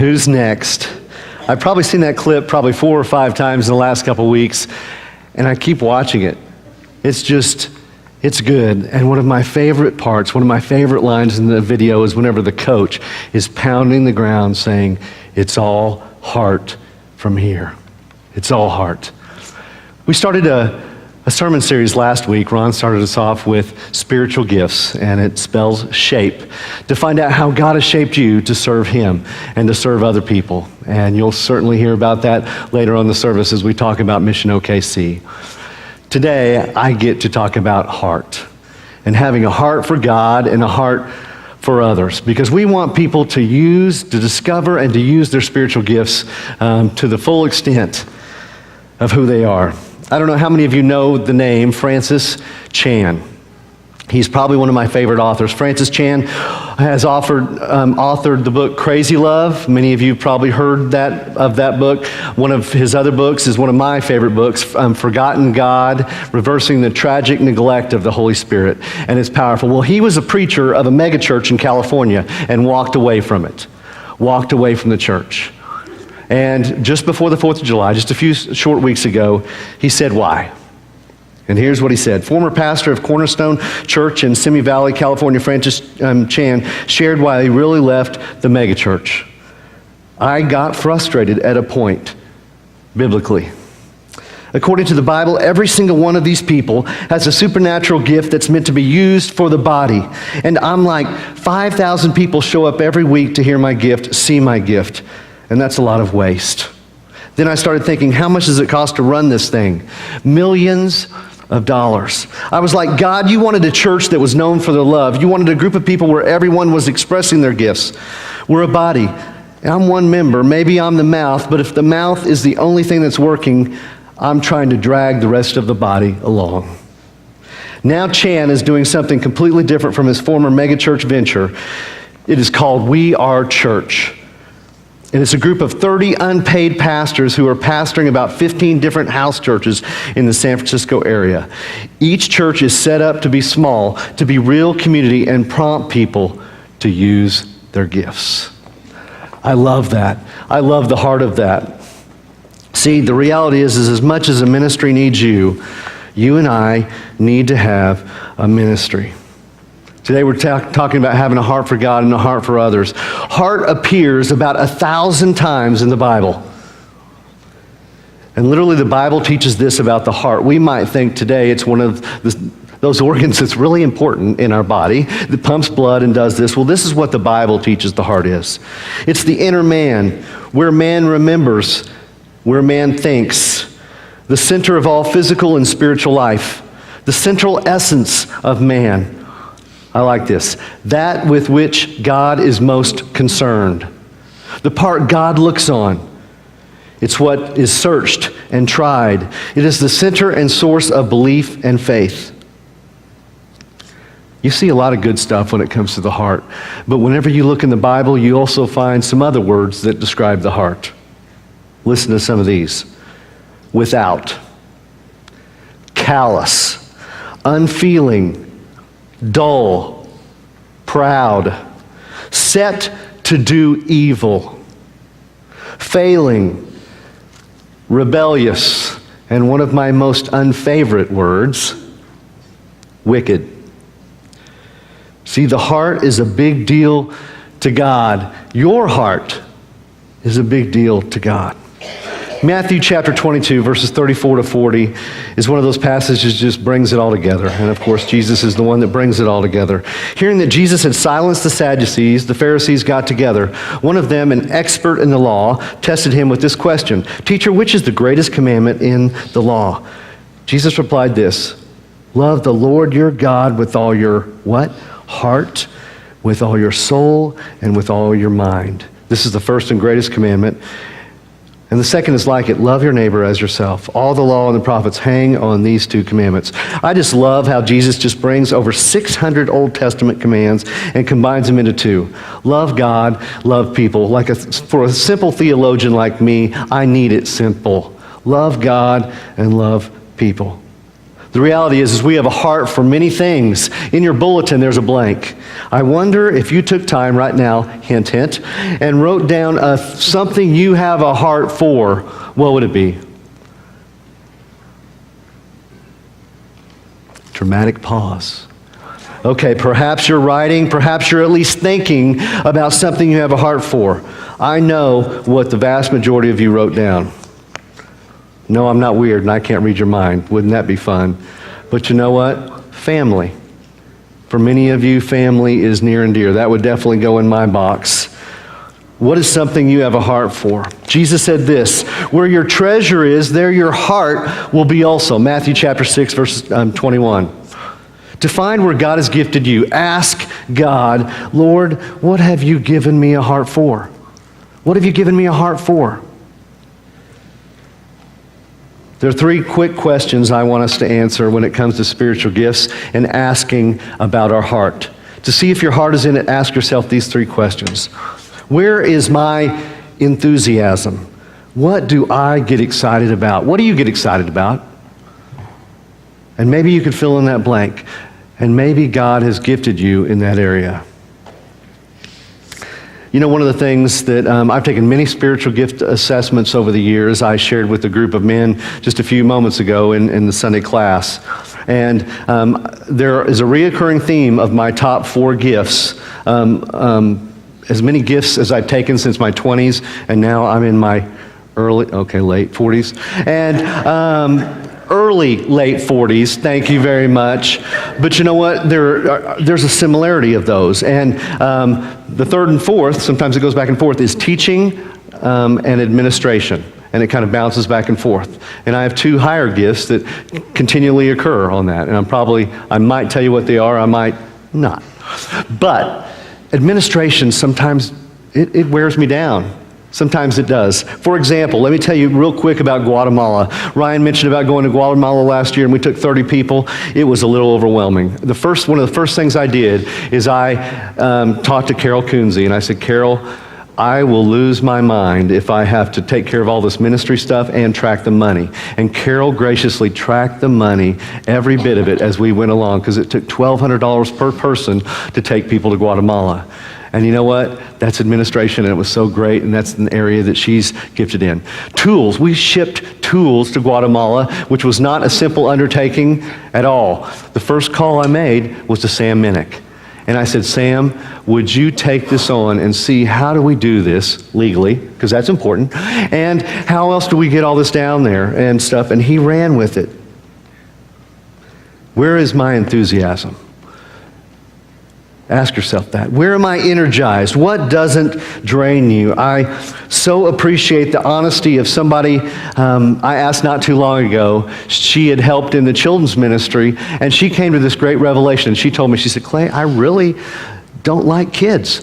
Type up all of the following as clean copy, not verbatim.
Who's next? I've probably seen that clip probably 4 or 5 times in the last couple weeks, and I keep watching it. It's good. And one of my favorite parts, one of my favorite lines in the video is whenever the coach is pounding the ground saying, "It's all heart from here." It's all heart. We started a sermon series last week. Ron started us off with spiritual gifts, and it spells SHAPE, to find out how God has shaped you to serve Him and to serve other people. And you'll certainly hear about that later on in the service as we talk about Mission OKC. Today, I get to talk about heart and having a heart for God and a heart for others, because we want people to discover and to use their spiritual gifts to the full extent of who they are. I don't know how many of you know the name Francis Chan. He's probably one of my favorite authors. Francis Chan has authored the book Crazy Love. Many of you probably heard of that book. One of his other books is one of my favorite books, Forgotten God, Reversing the Tragic Neglect of the Holy Spirit. And it's powerful. Well, he was a preacher of a megachurch in California and walked away from it. Walked away from the church. And just before the 4th of July, just a few short weeks ago, he said why. And here's what he said. Former pastor of Cornerstone Church in Simi Valley, California, Francis Chan, shared why he really left the megachurch. "I got frustrated at a point, biblically. According to the Bible, every single one of these people has a supernatural gift that's meant to be used for the body. And I'm like, 5,000 people show up every week to hear my gift, see my gift. And that's a lot of waste. Then I started thinking, how much does it cost to run this thing? Millions of dollars. I was like, God, you wanted a church that was known for their love. You wanted a group of people where everyone was expressing their gifts. We're a body. I'm one member. Maybe I'm the mouth, but if the mouth is the only thing that's working, I'm trying to drag the rest of the body along." Now Chan is doing something completely different from his former megachurch venture. It is called We Are Church. And it's a group of 30 unpaid pastors who are pastoring about 15 different house churches in the San Francisco area. Each church is set up to be small, to be real community, and prompt people to use their gifts. I love that. I love the heart of that. See, the reality is as much as a ministry needs you, you and I need to have a ministry. Today we're talking about having a heart for God and a heart for others. Heart appears about 1,000 times in the Bible. And literally the Bible teaches this about the heart. We might think today it's one of those organs that's really important in our body that pumps blood and does this. Well, this is what the Bible teaches the heart is. It's the inner man, where man remembers, where man thinks, the center of all physical and spiritual life, the central essence of man. I like this. That with which God is most concerned. The part God looks on. It's what is searched and tried. It is the center and source of belief and faith. You see a lot of good stuff when it comes to the heart. But whenever you look in the Bible, you also find some other words that describe the heart. Listen to some of these. Without. Callous. Unfeeling. Dull, proud, set to do evil, failing, rebellious, and one of my most unfavorite words, wicked. See, the heart is a big deal to God. Your heart is a big deal to God. Matthew chapter 22, verses 34 to 40 is one of those passages that just brings it all together. And of course, Jesus is the one that brings it all together. Hearing that Jesus had silenced the Sadducees, the Pharisees got together. One of them, an expert in the law, tested him with this question. "Teacher, which is the greatest commandment in the law?" Jesus replied this, "Love the Lord your God with all your," what? "Heart, with all your soul, and with all your mind." This is the first and greatest commandment. And the second is like it, love your neighbor as yourself. All the law and the prophets hang on these 2 commandments. I just love how Jesus just brings over 600 Old Testament commands and combines them into 2. Love God, love people. For a simple theologian like me, I need it simple. Love God and love people. The reality is we have a heart for many things. In your bulletin, there's a blank. I wonder if you took time right now, hint, hint, and wrote down something you have a heart for, what would it be? Dramatic pause. Okay, perhaps you're writing, perhaps you're at least thinking about something you have a heart for. I know what the vast majority of you wrote down. No, I'm not weird and I can't read your mind. Wouldn't that be fun? But you know what? Family. For many of you, family is near and dear. That would definitely go in my box. What is something you have a heart for? Jesus said this, where your treasure is, there your heart will be also. Matthew chapter 6, verse 21. To find where God has gifted you, ask God, Lord, what have you given me a heart for? What have you given me a heart for? There are 3 quick questions I want us to answer when it comes to spiritual gifts and asking about our heart. To see if your heart is in it, ask yourself these 3 questions. Where is my enthusiasm? What do I get excited about? What do you get excited about? And maybe you could fill in that blank. And maybe God has gifted you in that area. You know, one of the things that I've taken many spiritual gift assessments over the years. I shared with a group of men just a few moments ago in the Sunday class. And there is a reoccurring theme of my top 4 gifts. As many gifts as I've taken since my 20s, and now I'm in my late 40s. And late 40s, thank you very much. But you know what? There's a similarity of those. And the 3rd and 4th, sometimes it goes back and forth, is teaching and administration. And it kind of bounces back and forth. And I have 2 higher gifts that continually occur on that. And I might tell you what they are, I might not. But administration, sometimes it wears me down. Sometimes it does. For example, let me tell you real quick about Guatemala. Ryan mentioned about going to Guatemala last year, and we took 30 people. It was a little overwhelming. One of the first things I did is I talked to Carol Coonsey, and I said, Carol, I will lose my mind if I have to take care of all this ministry stuff and track the money. And Carol graciously tracked the money, every bit of it, as we went along, because it took $1,200 per person to take people to Guatemala. And you know what? That's administration, and it was so great, and that's an area that she's gifted in. Tools. We shipped tools to Guatemala, which was not a simple undertaking at all. The first call I made was to Sam Minnick. And I said, Sam, would you take this on and see how do we do this legally, because that's important, and how else do we get all this down there and stuff? And he ran with it. Where is my enthusiasm? Ask yourself that. Where am I energized? What doesn't drain you? I so appreciate the honesty of somebody I asked not too long ago. She had helped in the children's ministry, and she came to this great revelation. And she told me, she said, Clay, I really don't like kids.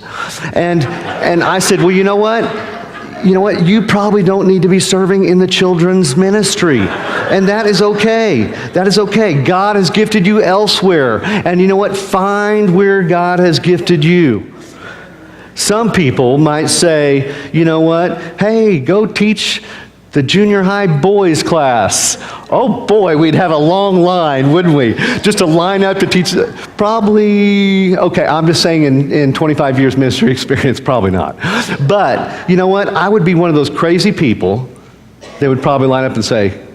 And I said, well, you know what? You probably don't need to be serving in the children's ministry. And that is okay. That is okay. God has gifted you elsewhere. And you know what? Find where God has gifted you. Some people might say, you know what? Hey, go teach the junior high boys class. Oh boy, we'd have a long line, wouldn't we? Just to line up to teach. Probably, okay, I'm just saying in 25 years ministry experience, probably not. But you know what? I would be one of those crazy people that would probably line up and say,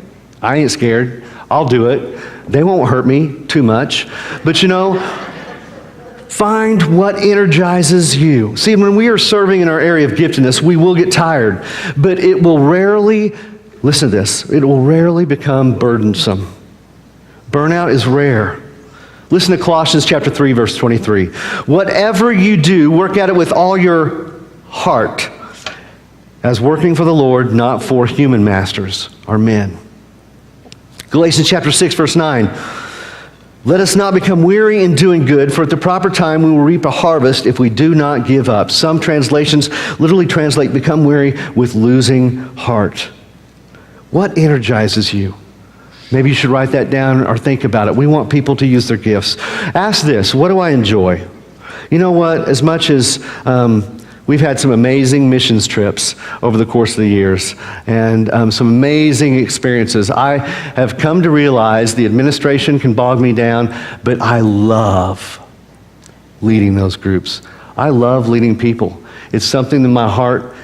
I ain't scared. I'll do it. They won't hurt me too much. But find what energizes you. See, when we are serving in our area of giftedness, we will get tired, but it will rarely, listen to this, it will rarely become burdensome. Burnout is rare. Listen to Colossians chapter 3, verse 23. Whatever you do, work at it with all your heart, as working for the Lord, not for human masters or men. Galatians chapter 6, verse 9. Let us not become weary in doing good, for at the proper time we will reap a harvest if we do not give up. Some translations literally translate become weary with losing heart. What energizes you? Maybe you should write that down or think about it. We want people to use their gifts. Ask this, what do I enjoy? You know what? As much as We've had some amazing missions trips over the course of the years and some amazing experiences. I have come to realize the administration can bog me down, but I love leading those groups. I love leading people. It's something that my heart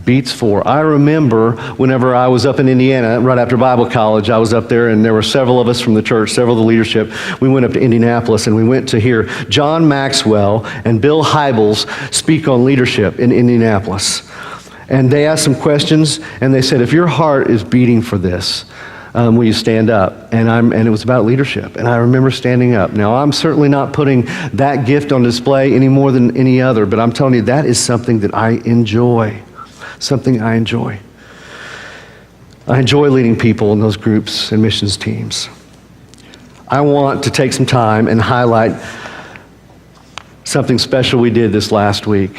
beats for. I remember whenever I was up in Indiana, right after Bible college, I was up there and there were several of us from the church, several of the leadership. We went up to Indianapolis and we went to hear John Maxwell and Bill Hybels speak on leadership in Indianapolis. And they asked some questions and they said, if your heart is beating for this, will you stand up? And it was about leadership. And I remember standing up. Now, I'm certainly not putting that gift on display any more than any other, but I'm telling you, that is something that I enjoy. Something I enjoy. I enjoy leading people in those groups and missions teams. I want to take some time and highlight something special we did this last week.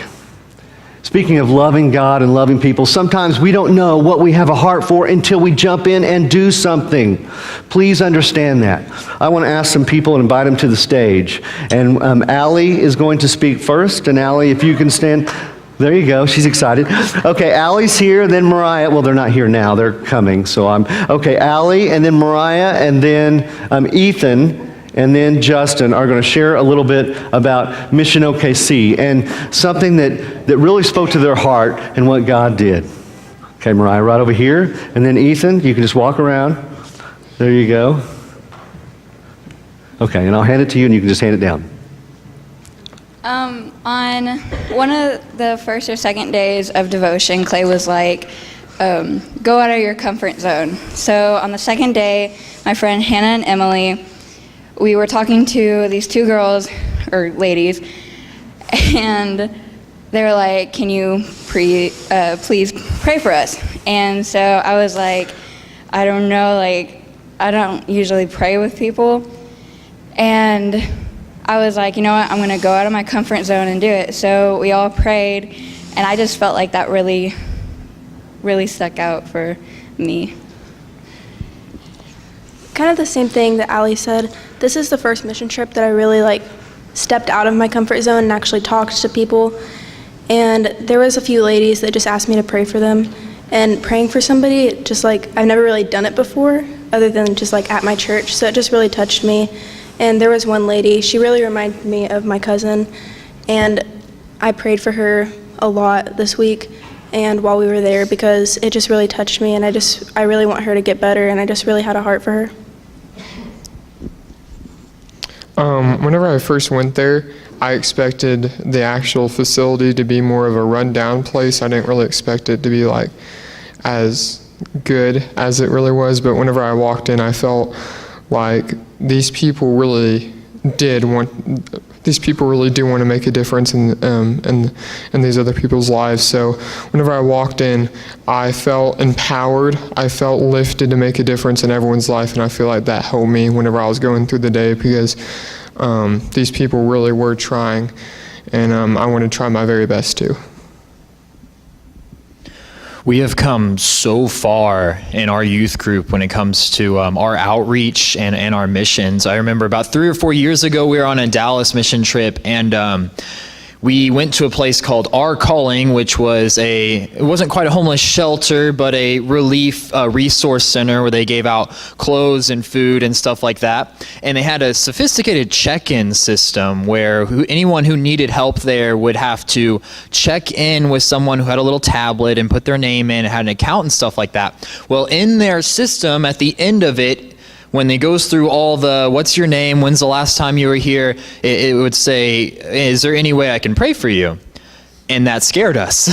Speaking of loving God and loving people, sometimes we don't know what we have a heart for until we jump in and do something. Please understand that. I want to ask some people and invite them to the stage. And Allie is going to speak first. And Allie, if you can stand. There you go. She's excited. Okay, Allie's here, then Mariah. Well, they're not here now. They're coming. Okay, Allie, and then Mariah, and then Ethan, and then Justin are going to share a little bit about Mission OKC and something that really spoke to their heart and what God did. Okay, Mariah, right over here. And then Ethan, you can just walk around. There you go. Okay, and I'll hand it to you, and you can just hand it down. On one of the first or second days of devotion, Clay was like, go out of your comfort zone. So on the second day, my friend Hannah and Emily, we were talking to these two girls, or ladies, and they were like, can you please pray for us? And so I was like, I don't know, I don't usually pray with people. And I was like, you know what, I'm going to go out of my comfort zone and do it. So we all prayed, and I just felt like that really, really stuck out for me. Kind of the same thing that Allie said. This is the first mission trip that I really stepped out of my comfort zone and actually talked to people. And there was a few ladies that just asked me to pray for them. And praying for somebody, just I've never really done it before, other than just at my church. So it just really touched me. And there was one lady, she really reminded me of my cousin, and I prayed for her a lot this week and while we were there, because it just really touched me, and I really want her to get better, and I just really had a heart for her. Whenever I first went there, I expected the actual facility to be more of a rundown place. I didn't really expect it to be as good as it really was, but whenever I walked in, I felt like these people really do want to make a difference in these other people's lives. So whenever I walked in, I felt empowered. I felt lifted to make a difference in everyone's life, and I feel like that helped me whenever I was going through the day, because these people really were trying, and I want to try my very best too. We have come so far in our youth group when it comes to our outreach and our missions. I remember about 3 or 4 years ago, we were on a Dallas mission trip, and we went to a place called Our Calling, which was it wasn't quite a homeless shelter, but a relief resource center where they gave out clothes and food and stuff like that. And they had a sophisticated check-in system where anyone who needed help there would have to check in with someone who had a little tablet and put their name in and had an account and stuff like that. Well, in their system, at the end of it, when it goes through all the, what's your name, when's the last time you were here, it would say, is there any way I can pray for you? And that scared us.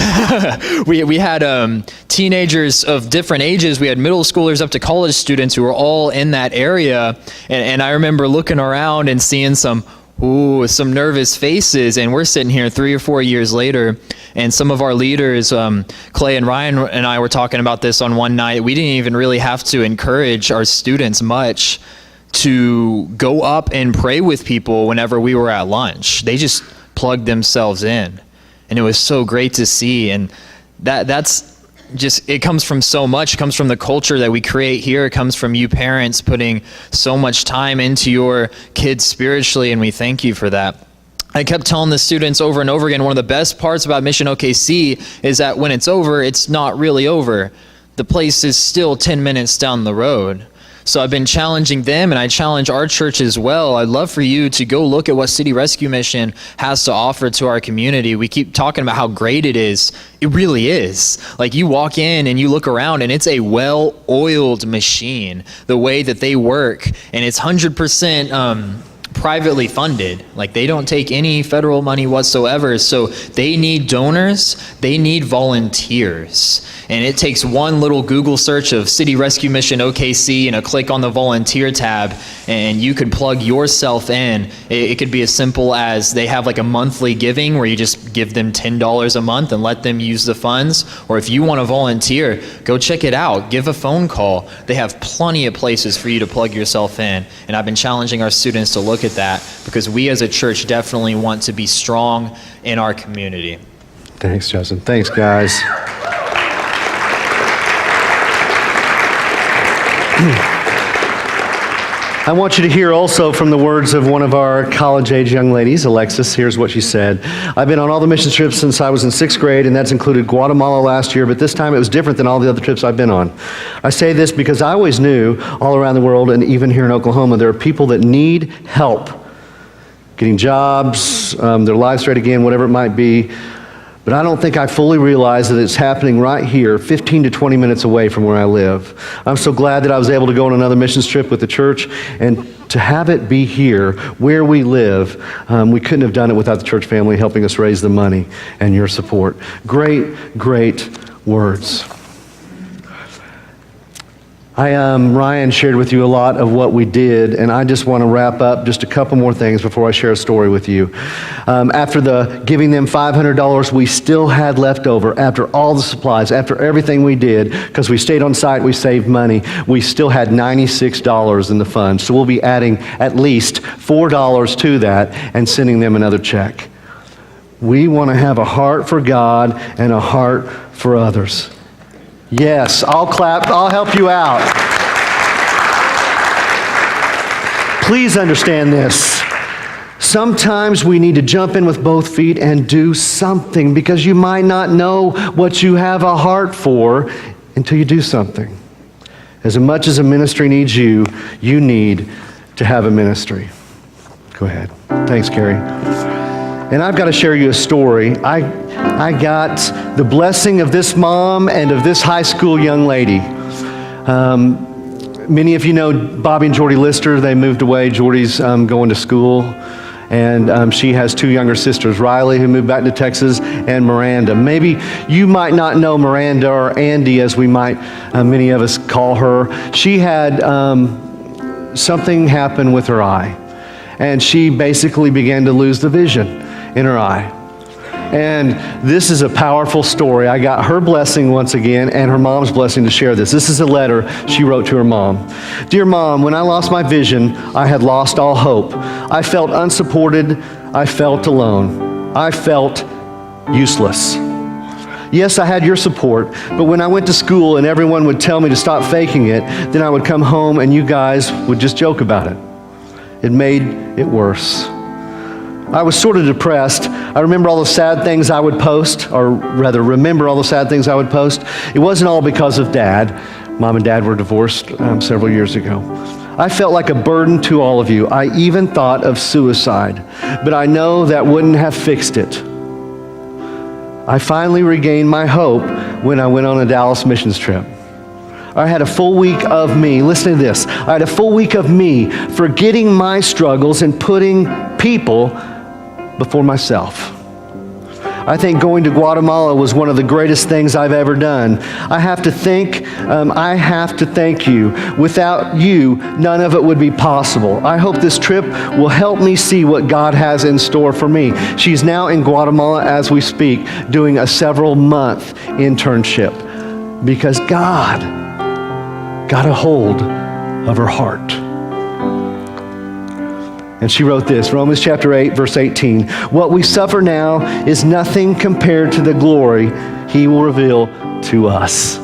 we had teenagers of different ages. We had middle schoolers up to college students who were all in that area. And I remember looking around and seeing some nervous faces, and we're sitting here 3 or 4 years later, and some of our leaders, Clay and Ryan and I were talking about this on one night. We didn't even really have to encourage our students much to go up and pray with people whenever we were at lunch. They just plugged themselves in, and it was so great to see. And that's just, it comes from so much. It comes from the culture that we create here. It comes from you parents putting so much time into your kids spiritually, and we thank you for that. I kept telling the students over and over again, one of the best parts about Mission OKC is that when it's over, it's not really over. The place is still 10 minutes down the road. So I've been challenging them, and I challenge our church as well. I'd love for you to go look at what City Rescue Mission has to offer to our community. We keep talking about how great it is. It really is. Like, you walk in and you look around, and it's a well-oiled machine, the way that they work, and it's 100% privately funded. Like, they don't take any federal money whatsoever. So they need donors, they need volunteers. And it takes one little Google search of City Rescue Mission OKC and a click on the volunteer tab, and you could plug yourself in. It could be as simple as they have like a monthly giving where you just give them $10 a month and let them use the funds. Or if you want to volunteer, go check it out. Give a phone call. They have plenty of places for you to plug yourself in. And I've been challenging our students to look at that, because we as a church definitely want to be strong in our community. Thanks, Justin. Thanks, guys. I want you to hear also from the words of one of our college-age young ladies, Alexis. Here's what she said. I've been on all the mission trips since I was in 6th grade, and that's included Guatemala last year, but this time it was different than all the other trips I've been on. I say this because I always knew all around the world, and even here in Oklahoma, there are people that need help getting jobs, their lives straight again, whatever it might be. But I don't think I fully realize that it's happening right here, 15 to 20 minutes away from where I live. I'm so glad that I was able to go on another missions trip with the church, and to have it be here where we live. We couldn't have done it without the church family helping us raise the money and your support. Great, great words. Ryan shared with you a lot of what we did, and I just want to wrap up just a couple more things before I share a story with you. After giving them $500, we still had left over. After all the supplies, after everything we did, because we stayed on site, we saved money, we still had $96 in the fund. So we'll be adding at least $4 to that and sending them another check. We want to have a heart for God and a heart for others. Yes, I'll clap. I'll help you out. Please understand this. Sometimes we need to jump in with both feet and do something, because you might not know what you have a heart for until you do something. As much as a ministry needs you, you need to have a ministry. Go ahead. Thanks, Carrie. And I've got to share you a story. I got the blessing of this mom and of this high school young lady. Many of you know Bobby and Jordy Lister. They moved away. Jordy's going to school. And she has 2 younger sisters, Riley, who moved back to Texas, and Miranda. Maybe you might not know Miranda, or Andy, as we might, many of us call her. She had something happen with her eye. And she basically began to lose the vision in her eye. And this is a powerful story. I got her blessing once again and her mom's blessing to share this. This is a letter she wrote to her mom. Dear Mom, when I lost my vision, I had lost all hope. I felt unsupported. I felt alone. I felt useless. Yes, I had your support, but when I went to school and everyone would tell me to stop faking it, then I would come home and you guys would just joke about it. It made it worse. I was sort of depressed. I remember all the sad things I would post, or rather remember all the sad things I would post. It wasn't all because of Dad. Mom and Dad were divorced several years ago. I felt like a burden to all of you. I even thought of suicide, but I know that wouldn't have fixed it. I finally regained my hope when I went on a Dallas missions trip. I had a full week of me, listen to this, I had a full week of me forgetting my struggles and putting people before myself. I think going to Guatemala was one of the greatest things I've ever done. I have to thank you. Without you, none of it would be possible. I hope this trip will help me see what God has in store for me. She's now in Guatemala as we speak, doing a several-month internship because God got a hold of her heart. And she wrote this, Romans chapter 8, verse 18. What we suffer now is nothing compared to the glory He will reveal to us.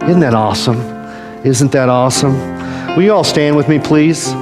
Isn't that awesome? Isn't that awesome? Will you all stand with me, please?